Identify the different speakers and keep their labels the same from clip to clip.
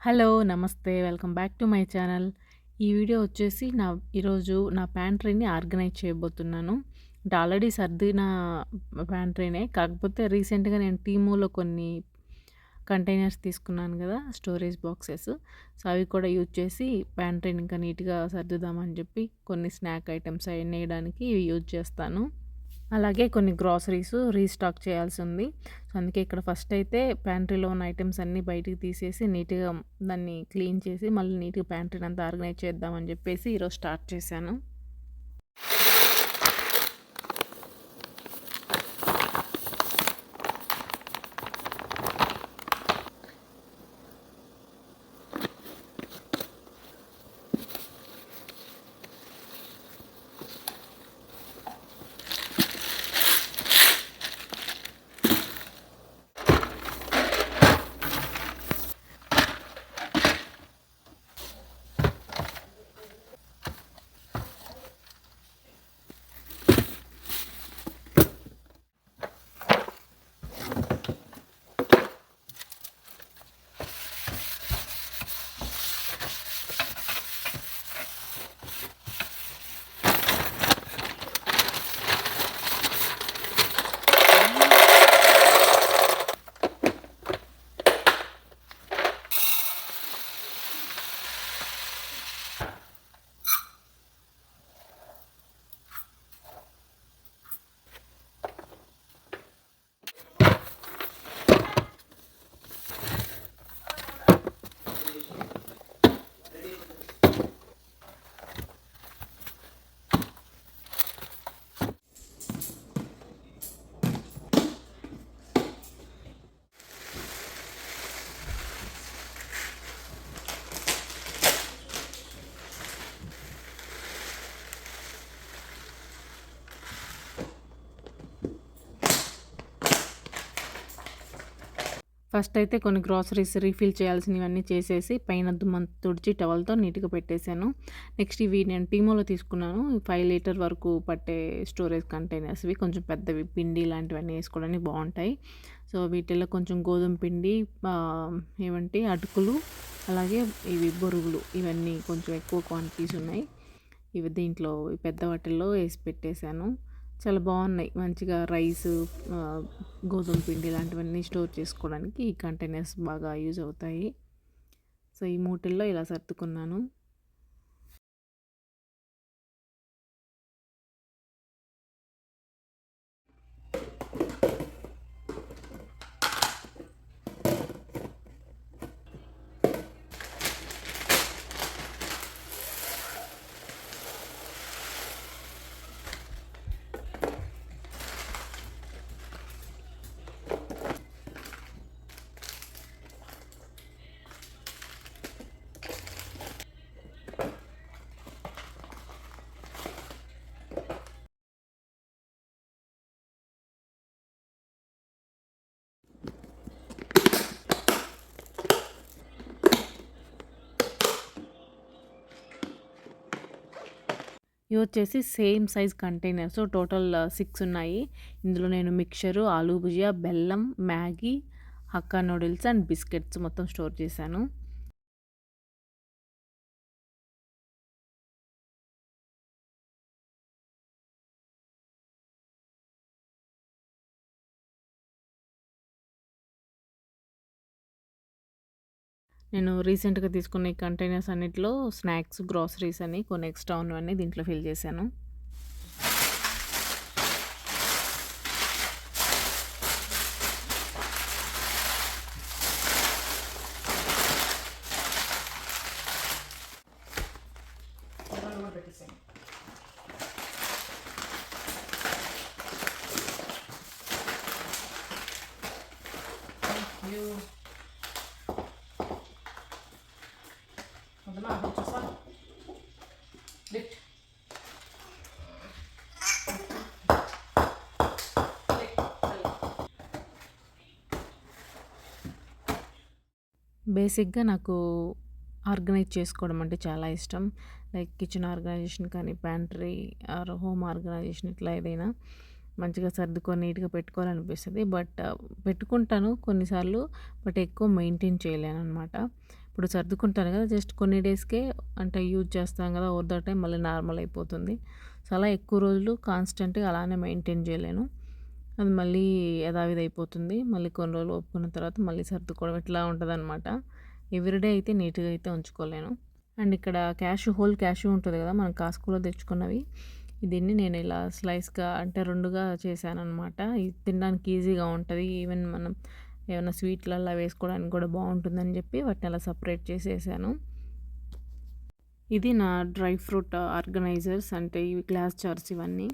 Speaker 1: Hello! నమస్తే. Welcome back to my channel. ఈ video వచ్చేసి ఈరోజు నా ప్యాంట్రీని ఆర్గనైజ్ చేయబోతున్నాను. అంటే ఆల్రెడీ సర్దిన ప్యాంట్రీనే. కాకపోతే రీసెంట్‌గా నేను టీమూలో కొన్ని కంటైనర్స్ తీసుకున్నాను గదా! Storage boxes. సో, అవి కూడా యూజ్ చేసి ప్యాంట్రీని ఇంకా నీట్‌గా సర్దుదామని చెప్పి కొన్ని స్నాక్ ఐటెమ్స్ అయన్నీ ఎయడానికి ఇవి యూజ్ చేస్తాను. అలాగే కొన్ని గ్రాసరీస్ రీస్టాక్ చేయాల్సుంది. సో, అందుకే ఇక్కడ ఫస్ట్ అయితే ప్యాంట్రీలో ఉన్న ఐటెమ్స్ అన్నీ బయటికి తీసేసి నీట్‌గా దాన్ని క్లీన్ చేసి మళ్ళీ నీట్‌గా ప్యాంట్రీనంతా ఆర్గనైజ్ చేద్దామని జెప్పేసి ఈరోజు స్టార్ట్ చేశాను. ఫస్ట్ అయితే కొన్ని గ్రాసరీస్ రీఫిల్ చేయాల్సినవన్నీ చేసేసి పైన దుమ్మంతా తుడిచి టవల్‌తో నీట్‌గా పెట్టేశాను. నెక్స్ట్ ఇవి నేను టీమోలో తీసుకున్నాను. 5 లీటర్ వరకు పట్టే స్టోరేజ్ కంటైనర్స్‌వి కొంచెం పెద్దవి పిండి ఇలాంటివన్నీ ఏసుకోవడానికి బావుంటాయి. సో, వీటిల్లో కొంచెం గోధుమ పిండి ఏవంటి అటుకులు, అలాగే ఇవి బొరుగులు ఇవన్నీ కొంచెం ఎక్కువ క్వాంటిటీస్ ఉన్నాయి. ఇవి దీంట్లో పెద్ద వాటిల్లో ఏసి పెట్టేశాను. చాలా బావున్నాయి. మంచిగా రైసు, గోధుమ పిండి ఇలాంటివన్నీ స్టోర్ చేసుకోవడానికి ఈ కంటైనర్స్ బాగా యూజ్ అవుతాయి. సో, ఈ మూటిల్లో ఇలా సర్దుకున్నాను. ఇవి వచ్చేసి సేమ్ సైజ్ కంటైనర్స్ టోటల్ 6 ఉన్నాయి. ఇందులో నేను మిక్చరు, ఆలూ భుజియా, బెల్లం, Maggi, hakka noodles and biscuits మొత్తం స్టోర్ చేశాను. నేను రీసెంట్‌గా తీసుకున్న ఈ కంటైనర్స్ అన్నిటిలో స్నాక్స్, గ్రాసరీస్ అని కొన్ని ఎక్స్‌ట్రా ఉన్నవన్నీ దీంట్లో ఫిల్ చేశాను. బేసిక్‌గా నాకు ఆర్గనైజ్ చేసుకోవడం అంటే చాలా ఇష్టం. లైక్ కిచెన్ ఆర్గనైజేషన్ కానీ, ప్యాంట్రీ ఆర్ హోమ్ ఆర్గనైజేషన్ ఇట్లా ఏదైనా మంచిగా సర్దుకొని నీట్‌గా పెట్టుకోవాలనిపిస్తది. బట్ పెట్టుకుంటాను కొన్నిసార్లు. బట్ ఎక్కువ మెయింటైన్ చేయలేననమాట. ఇప్పుడు సర్దుకుంటాను కదా! జస్ట్ కొన్ని డేస్‌కే అంటే యూజ్ చేస్తాం కదా! ఓవర్ ద టైమ్ మళ్ళీ నార్మల్ అయిపోతుంది. సో, అలా ఎక్కువ రోజులు కాన్స్టెంట్‌గా అలానే మెయింటైన్ చేయలేను. అది మళ్ళీ యథావిధి అయిపోతుంది. మళ్ళీ కొన్ని రోజులు ఒప్పుకున్న తర్వాత మళ్ళీ సర్దుకోవడం ఇట్లా ఉంటదనమాట. ఎవ్రీడే అయితే నీట్‌గా అయితే ఉంచుకోలేను. అండ్ ఇక్కడ హోల్ క్యాష్యూ ఉంటది కదా! మనం కాస్కోలో తెచ్చుకున్నవి. దీన్ని నేను ఇలా స్లైస్‌గా అంటే 2గా చేశాననమాట. ఇది తినడానికి ఈజీగా ఉంటది. ఈవెన్ మనం ఏమన్నా స్వీట్‌లల్లా వేసుకోవడానికి కూడా బావుంటుందని చెప్పి వాటిని అలా సెపరేట్ చేసేసాను. ఇది నా డ్రై ఫ్రూట్ ఆర్గనైజర్స్ అంటే ఇవి గ్లాస్ జార్స్ ఇవన్నీ.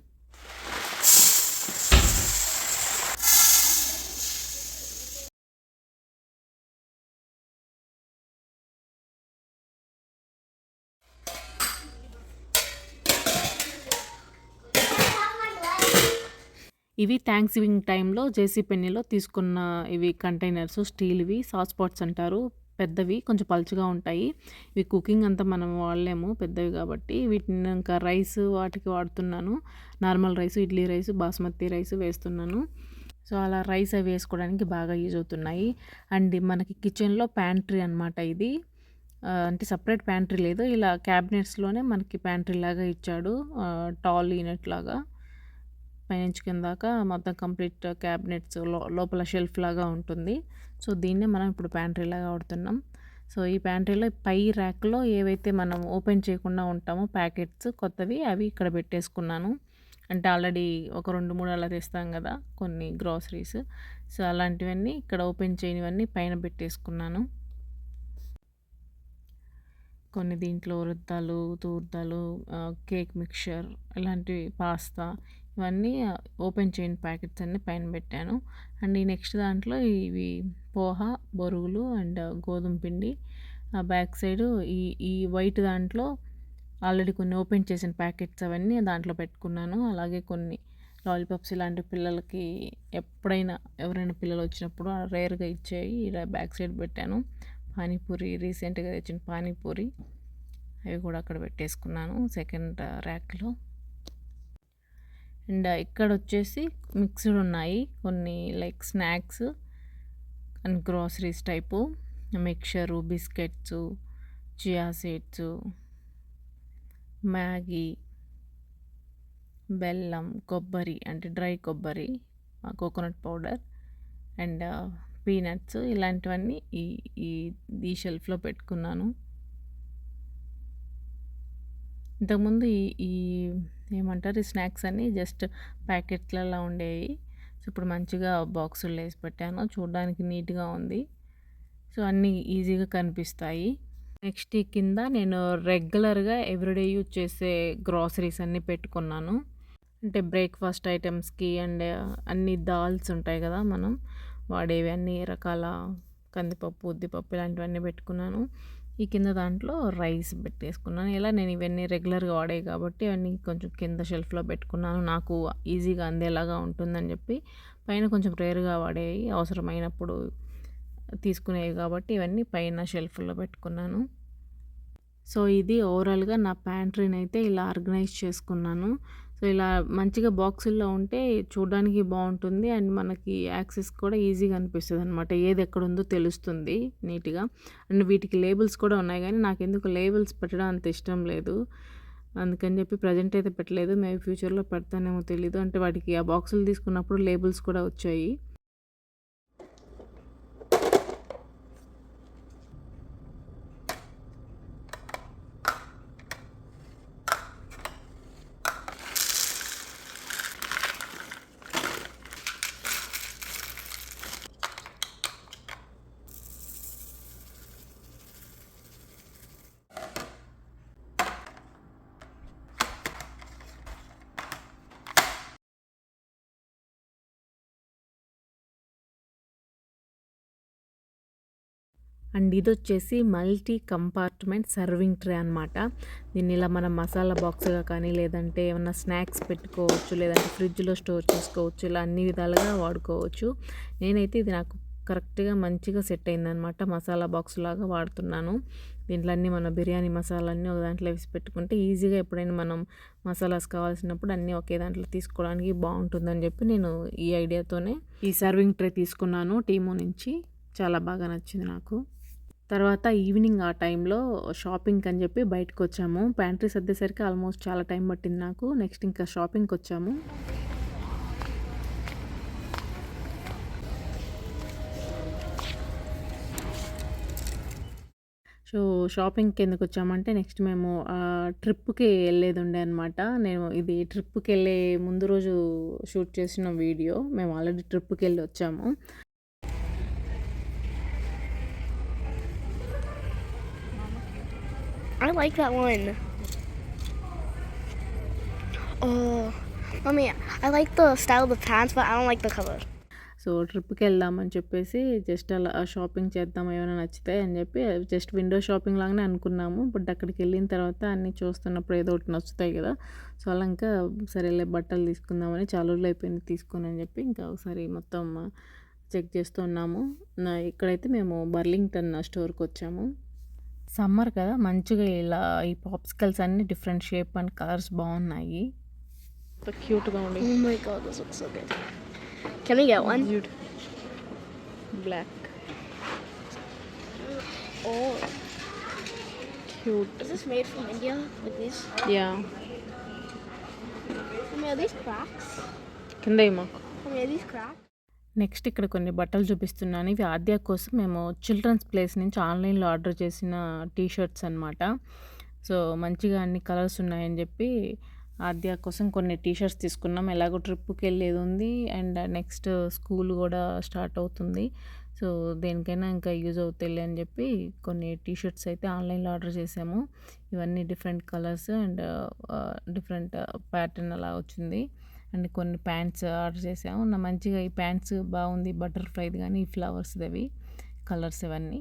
Speaker 1: ఇవి థాంక్స్ గివింగ్ టైంలో జేసీ పెన్నీలో తీసుకున్న ఇవి కంటైనర్స్ స్టీల్‌వి సాస్ పాట్స్ అంటారు. పెద్దవి కొంచెం పలుచగా ఉంటాయి. ఇవి కుకింగ్ అంతా మనం వాడలేము పెద్దవి కాబట్టి వీటిని ఇంకా రైస్ వాటికి వాడుతున్నాను. Normal rice, idli rice, basmati rice వేస్తున్నాను. సో, అలా రైస్ అవి వేసుకోవడానికి బాగా యూజ్ అవుతున్నాయి. అండ్ మనకి కిచెన్‌లో ప్యాంట్రీ అనమాట ఇది. అంటే సెపరేట్ ప్యాంట్రీ లేదు. ఇలా క్యాబినెట్స్‌లోనే మనకి ప్యాంట్రీ లాగా ఇచ్చాడు. టాల్ యూనిట్ లాగా. పైనుంచి కింద దాకా మొత్తం కంప్లీట్ క్యాబినెట్స్ లోపల షెల్ఫ్ లాగా ఉంటుంది. సో, దీన్నే మనం ఇప్పుడు ప్యాంట్రీ లాగా వాడుతున్నాం. సో, ఈ ప్యాంట్రీలో పై ర్యాక్‌లో ఏవైతే మనం ఓపెన్ చేయకుండా ఉంటామో ప్యాకెట్స్ కొత్తవి అవి ఇక్కడ పెట్టేసుకున్నాను. అంటే ఆల్రెడీ ఒక 2, 3 అలా తెస్తాం గదా! కొన్ని గ్రోసరీస్. సో, అలాంటివన్నీ ఇక్కడ ఓపెన్ చేయనివన్నీ పైన పెట్టేసుకున్నాను. కొన్ని దీంట్లో వృద్ధాలు, తూర్దాలు, కేక్ మిక్చర్ ఇలాంటివి పాస్తా ఇవన్నీ ఓపెన్ చేయని ప్యాకెట్స్ అన్నీ పైన పెట్టాను. అండ్ ఈ నెక్స్ట్ దాంట్లో ఇవి పోహ, బొరుగులు అండ్ గోధుమ పిండి. బ్యాక్ సైడు ఈ ఈ వైట్ దాంట్లో ఆల్రెడీ కొన్ని ఓపెన్ చేసిన ప్యాకెట్స్ అవన్నీ దాంట్లో పెట్టుకున్నాను. అలాగే కొన్ని లాలీపాప్స్ ఇలాంటి పిల్లలకి ఎప్పుడైనా ఎవరైనా పిల్లలు వచ్చినప్పుడు రేర్‌గా ఇచ్చేవి ఇలా బ్యాక్ సైడ్ పెట్టాను. పానీపూరి రీసెంట్‌గా తెచ్చిన పానీపూరి అవి కూడా అక్కడ పెట్టేసుకున్నాను సెకండ్ ర్యాక్‌లో. అండ్ ఇక్కడొచ్చేసి మిక్స్‌డ్ ఉన్నాయి. కొన్ని like snacks and groceries type mixture, biscuits, chia seeds, Maggi, బెల్లం, కొబ్బరి అంటే డ్రై కొబ్బరి, కోకోనట్ పౌడర్ అండ్ పీనట్స్ ఇలాంటివన్నీ ఈ ఈ ఈ షెల్ఫ్‌లో పెట్టుకున్నాను. ఇంతకుముందు ఈ ఈ ఏమంటారు ఈ స్నాక్స్ అన్నీ జస్ట్ ప్యాకెట్లలో ఉండేవి. సో, ఇప్పుడు మంచిగా బాక్సుల్లో వేసి పెట్టాను. చూడడానికి నీట్‌గా ఉంది. సో, అన్నీ ఈజీగా కనిపిస్తాయి. నెక్స్ట్ ఈ కింద నేను రెగ్యులర్‌గా ఎవ్రీడే యూజ్ చేసే గ్రోసరీస్ అన్నీ పెట్టుకున్నాను. అంటే బ్రేక్‌ఫాస్ట్ ఐటెమ్స్‌కి అండ్ అన్ని దాల్స్ ఉంటాయి కదా! మనం వాడేవి అన్ని రకాల కందిపప్పు, ఉద్దిపప్పు ఇలాంటివన్నీ పెట్టుకున్నాను. ఈ కింద దాంట్లో రైస్ పెట్టేసుకున్నాను. ఇలా నేను ఇవన్నీ రెగ్యులర్‌గా వాడేవి కాబట్టి అవన్నీ కొంచెం కింద షెల్ఫ్‌లో పెట్టుకున్నాను. నాకు ఈజీగా అందేలాగా ఉంటుందని చెప్పి పైన కొంచెం రేర్‌గా వాడేవి అవసరమైనప్పుడు తీసుకునేవి కాబట్టి ఇవన్నీ పైన షెల్ఫ్‌లో పెట్టుకున్నాను. సో, ఇది ఓవరాల్‌గా నా ప్యాంట్రీనైతే ఇలా ఆర్గనైజ్ చేసుకున్నాను. సో, ఇలా మంచిగా బాక్సుల్లో ఉంటే చూడడానికి బావుంటుంది. అండ్ మనకి యాక్సెస్ కూడా ఈజీగా అనిపిస్తదనమాట. ఏది ఎక్కడుందో తెలుస్తుంది నీట్‌గా. అండ్ వీటికి లేబుల్స్ కూడా ఉన్నాయి గానీ, నాకెందుకో లేబుల్స్ పెట్టడం అంత ఇష్టం లేదు. అందుకని చెప్పి ప్రెజెంట్ అయితే పెట్టలేదు. మేబీ ఫ్యూచర్‌లో పెడతానేమో తెలీదు. అంటే వాటికి ఆ బాక్సులు తీసుకున్నప్పుడు లేబుల్స్ కూడా వచ్చాయి. అండ్ ఇదొచ్చేసి మల్టీ కంపార్ట్మెంట్ సర్వింగ్ ట్రే అనమాట. దీన్ని ఇలా మనం మసాలా బాక్స్‌గా కానీ, లేదంటే ఏమన్నా స్నాక్స్ పెట్టుకోవచ్చు, లేదంటే ఫ్రిడ్జ్‌లో స్టోర్ చేసుకోవచ్చు. ఇలా అన్ని విధాలుగా వాడుకోవచ్చు. నేనైతే ఇది నాకు కరెక్ట్‌గా మంచిగా సెట్ అయిందనమాట. మసాలా బాక్స్ లాగా వాడుతున్నాను. దీంట్లో అన్నీ మన బిర్యానీ మసాలాలన్నీ ఒక దాంట్లో వేసి పెట్టుకుంటే ఈజీగా ఎప్పుడైనా మనం మసాలాస్ కావాల్సినప్పుడు అన్నీ ఒకే దాంట్లో తీసుకోవడానికి బావుంటుందని చెప్పి నేను ఈ ఐడియాతోనే ఈ సర్వింగ్ ట్రే తీసుకున్నాను టీమో నుంచి. చాలా బాగా నచ్చింది నాకు. తర్వాత ఈవినింగ్ ఆ టైంలో షాపింగ్‌కని చెప్పి బయటకొచ్చాము. ప్యాంట్రీ సర్దేసరికి ఆల్మోస్ట్ చాలా టైం పట్టింది నాకు. నెక్స్ట్ ఇంకా షాపింగ్‌కొచ్చాము. సో, షాపింగ్‌కి ఎందుకొచ్చామంటే నెక్స్ట్ మేము ట్రిప్‌కి ఎళ్ళేదుండే అనమాట. నేను ఇది ట్రిప్‌కెళ్ళే ముందు రోజు షూట్ చేసిన వీడియో. మేము already ట్రిప్‌కెళ్ళొచ్చాము.
Speaker 2: I like that one. Oh, mommy, I like the style of the pants, but I don't like the color.
Speaker 1: So, ట్రిప్‌కెళ్దామని చెప్పేసి జస్ట్ అలా షాపింగ్ చేద్దాం ఏమైనా నచ్చుతాయి అని చెప్పి జస్ట్ విండో షాపింగ్ లాగానే అనుకున్నాము. బట్ అక్కడికెళ్ళిన తర్వాత అన్నీ చూస్తున్నప్పుడు ఏదో ఒకటి నచ్చుతాయి కదా! సో, అలా ఇంకా సరేలే బట్టలు తీసుకుందామని చాలా రోజులైపోయింది తీసుకొని అని చెప్పి ఇంకా ఒకసారి మొత్తం చెక్ చేస్తూ ఉన్నాము. ఇక్కడైతే మేము బర్లింగ్టన్ స్టోర్‌కొచ్చాము. సమ్మర్ కదా! మంచిగా ఇలా ఈ పాప్సికల్స్ అన్నీ డిఫరెంట్ షేప్ అండ్ కలర్స్ బాగున్నాయి. క్యూట్‌గా ఉండి.
Speaker 2: Oh my god, this looks so good. Can we get one?
Speaker 1: Black
Speaker 2: Oh,
Speaker 1: cute.
Speaker 2: is this made from India? Like these?
Speaker 1: Yeah
Speaker 2: Mommy, are these cracks?
Speaker 1: కింద మాకు.
Speaker 2: Mommy, are these cracks?
Speaker 1: Next ఇక్కడ కొన్ని బట్టలు చూపిస్తున్నాను. ఇవి ఆద్య కోసం మేము children's place నుంచి ఆన్‌లైన్‌లో ఆర్డర్ చేసిన టీ షర్ట్స్ అనమాట. సో, మంచిగా అన్ని కలర్స్ ఉన్నాయని చెప్పి ఆద్య కోసం కొన్ని టీ షర్ట్స్ తీసుకున్నాం. ఎలాగో ట్రిప్‌కెళ్ళేది ఉంది అండ్ నెక్స్ట్ స్కూల్ కూడా స్టార్ట్ అవుతుంది. సో, దేనికైనా ఇంకా యూజ్ అవుతాయిలే అని చెప్పి కొన్ని టీ షర్ట్స్ అయితే ఆన్‌లైన్‌లో ఆర్డర్ చేసాము. ఇవన్నీ different colours and different pattern అలా వచ్చింది. అండ్ కొన్ని ప్యాంట్స్ ఆర్డర్ చేసాము. మంచిగా ఈ ప్యాంట్స్ బాగుంది. బటర్‌ఫ్లైది గానీ, ఈ ఫ్లవర్స్‌దవి కలర్స్ ఇవన్నీ.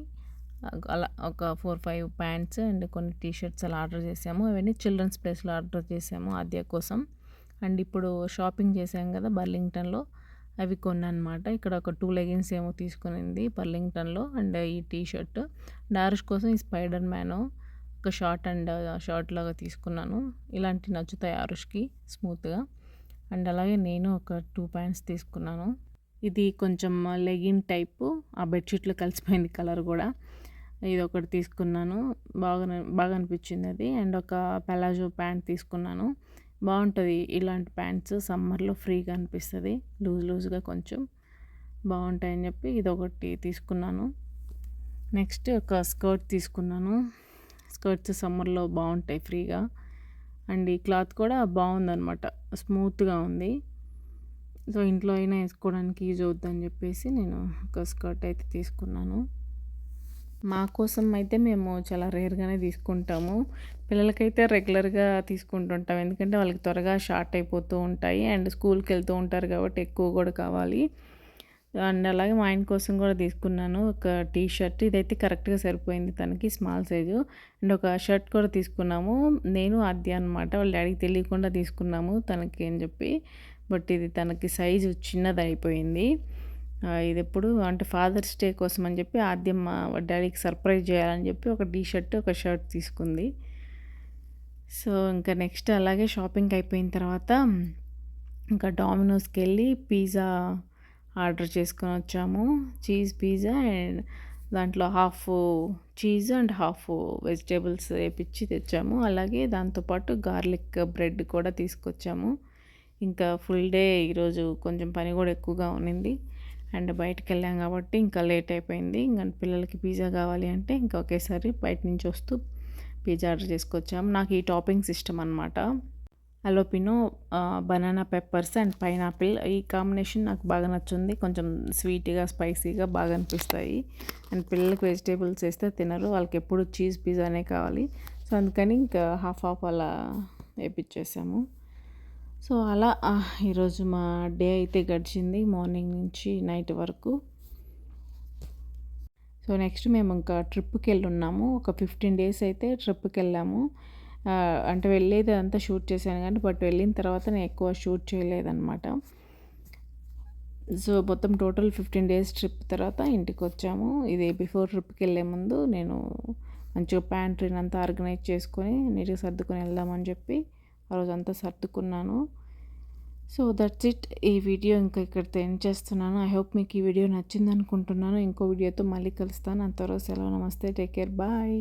Speaker 1: అలా ఒక 4, 5 ప్యాంట్స్ అండ్ కొన్ని టీ షర్ట్స్ అలా ఆర్డర్ చేసాము. అవన్నీ చిల్డ్రన్స్ ప్లేస్‌లో ఆర్డర్ చేసాము ఆద్య కోసం. అండ్ ఇప్పుడు షాపింగ్ చేసాం కదా బర్లింగ్టన్‌లో, అవి కొన్నానమాట. ఇక్కడ ఒక 2 లెగిన్స్ ఏమో తీసుకునింది బర్లింగ్టన్‌లో అండ్ ఈ టీ షర్ట్. డారిష్ కోసం ఈ స్పైడర్ మ్యాను ఒక షార్ట్ లాగా తీసుకున్నాను. ఇలాంటివి నచ్చుతాయి ఆరుష్‌కి స్మూత్‌గా. అండ్ అలాగే నేను ఒక 2 ప్యాంట్స్ తీసుకున్నాను. ఇది కొంచెం లెగిన్ టైపు. ఆ బెడ్‌షీట్‌లో కలిసిపోయింది కలర్ గూడా. ఇదొకటి తీసుకున్నాను. బాగా అనిపించింది అది. అండ్ ఒక పలాజో ప్యాంట్ తీసుకున్నాను. బాగుంటది ఇలాంటి ప్యాంట్స్ సమ్మర్‌లో ఫ్రీగా అనిపిస్తది. లూజ్‌గా కొంచెం బాగుంటాయని చెప్పి ఇదొకటి తీసుకున్నాను. నెక్స్ట్ ఒక స్కర్ట్ తీసుకున్నాను. స్కర్ట్స్ సమ్మర్‌లో బాగుంటాయి ఫ్రీగా. అండ్ ఈ క్లాత్ కూడా బాగుందనమాట. స్మూత్‌గా ఉంది. సో, ఇంట్లో అయినా వేసుకోవడానికి యూజ్ అవుద్దని చెప్పేసి నేను ఒక స్కర్ట్ అయితే తీసుకున్నాను. మా కోసం అయితే మేము చాలా రేర్‌గానే తీసుకుంటాము. పిల్లలకైతే రెగ్యులర్‌గా తీసుకుంటుంటాం. ఎందుకంటే వాళ్ళకి త్వరగా షార్ట్ అయిపోతూ ఉంటాయి. అండ్ స్కూల్‌కెళ్తూ ఉంటారు కాబట్టి ఎక్కువ కూడా కావాలి. అండ్ అలాగే మా ఆయన కోసం కూడా తీసుకున్నాను. ఒక టీ షర్ట్ ఇదైతే కరెక్ట్‌గా సరిపోయింది తనకి స్మాల్ సైజు. అండ్ ఒక షర్ట్ కూడా తీసుకున్నాము. నేను ఆద్య అనమాట. వాళ్ళ డ్యాడీకి తెలియకుండా తీసుకున్నాము తనకి అని చెప్పి. బట్ ఇది తనకి సైజు చిన్నదయిపోయింది. ఇదెప్పుడు అంటే ఫాదర్స్ డే కోసం అని చెప్పి ఆద్యమ్మ వాళ్ళ డ్యాడీకి సర్ప్రైజ్ చేయాలని చెప్పి ఒక టీ షర్ట్, ఒక షర్ట్ తీసుకుంది. సో, ఇంకా నెక్స్ట్ అలాగే షాపింగ్ అయిపోయిన తర్వాత ఇంకా డామినోస్‌కెళ్ళి పిజ్జా ఆర్డర్ చేసుకొని వచ్చాము. చీజ్ పిజ్జా అండ్ దాంట్లో half cheese and half vegetables ఏపిచ్చి తెచ్చాము. అలాగే దాంతోపాటు గార్లిక్ బ్రెడ్ కూడా తీసుకొచ్చాము. ఇంకా ఫుల్ డే ఈరోజు కొంచెం పని కూడా ఎక్కువగా ఉన్నింది. అండ్ బయటికెళ్ళాం కాబట్టి ఇంకా లేట్ అయిపోయింది. ఇంక పిల్లలకి పిజ్జా కావాలి అంటే ఇంకా ఒకేసారి బయట నుంచి వస్తూ పిజ్జా ఆర్డర్ చేసుకొచ్చాము. నాకు ఈ టాపింగ్స్ ఇష్టం అనమాట. అలోపినో, బనానా పెప్పర్స్ అండ్ పైనాపిల్ ఈ కాంబినేషన్ నాకు బాగా నచ్చుంది. కొంచెం స్వీట్‌గా, స్పైసీగా బాగా అనిపిస్తాయి. అండ్ పిల్లలకి వెజిటేబుల్స్ ఏస్తే తినరు. వాళ్ళకెప్పుడు చీజ్ పిజ్జానే కావాలి. సో, అందుకని ఇంకా హాఫ్ అలా ఏపిచ్చేసాము. సో, అలా ఈరోజు మా డే అయితే గడిచింది మార్నింగ్ నుంచి నైట్ వరకు. సో, నెక్స్ట్ మేము ఇంకా ట్రిప్‌కెళ్ళున్నాము. ఒక 15 డేస్ అయితే ట్రిప్‌కెళ్ళాము. అంటే వెళ్ళేది అంతా షూట్ చేశాను కానీ బట్ వెళ్ళిన తర్వాత నేను ఎక్కువ షూట్ చేయలేదనమాట. సో, మొత్తం టోటల్ 15 డేస్ ట్రిప్ తర్వాత ఇంటికొచ్చాము. ఇది బిఫోర్ ట్రిప్‌కెళ్ళే ముందు నేను మంచిగా ప్యాంట్రీని అంతా ఆర్గనైజ్ చేసుకొని నీట్‌గా సర్దుకొని వెళ్దామని చెప్పి ఆ రోజంతా సర్దుకున్నాను. So that's it. ఈ వీడియో ఇంకా ఇక్కడితో ఎండ్ చేస్తున్నాను. ఐ హోప్ మీకు ఈ వీడియో నచ్చిందనుకుంటున్నాను. ఇంకో వీడియోతో మళ్ళీ కలుస్తాను. అంతవరకు సెలవు. నమస్తే. Take care. బాయ్.